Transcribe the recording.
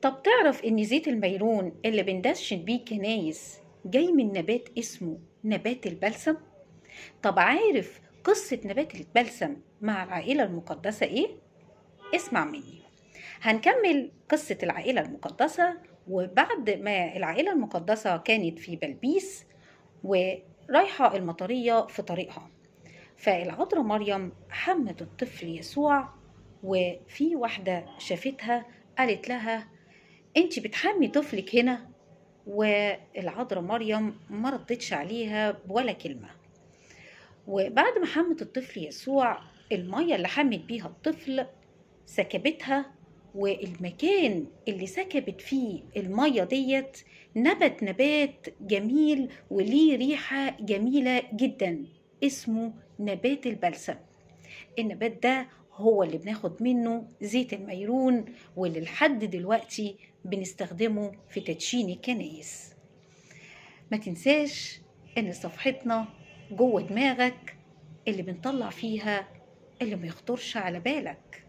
طب تعرف إن زيت الميرون اللي بندشن بيه كنايس جاي من نبات اسمه نبات البلسم؟ طب عارف قصة نبات البلسم مع العائلة المقدسة إيه؟ اسمع مني. هنكمل قصة العائلة المقدسة. وبعد ما العائلة المقدسة كانت في بلبيس ورايحة المطرية في طريقها، فالعذراء مريم حمت الطفل يسوع، وفي واحدة شافتها قالت لها: انت بتحمي طفلك هنا؟ والعذراء مريم ما ردتش عليها ولا كلمة. وبعد ما حمت الطفل يسوع، المية اللي حمت بيها الطفل سكبتها، والمكان اللي سكبت فيه المية ديت نبت نبات جميل وليه ريحة جميلة جدا، اسمه نبات البلسم. النبات ده هو اللي بناخد منه زيت الميرون، واللي لحد دلوقتي بنستخدمه في تدشين الكنايس. ما تنساش ان صفحتنا جوه دماغك اللي بنطلع فيها اللي ما يخطرش على بالك.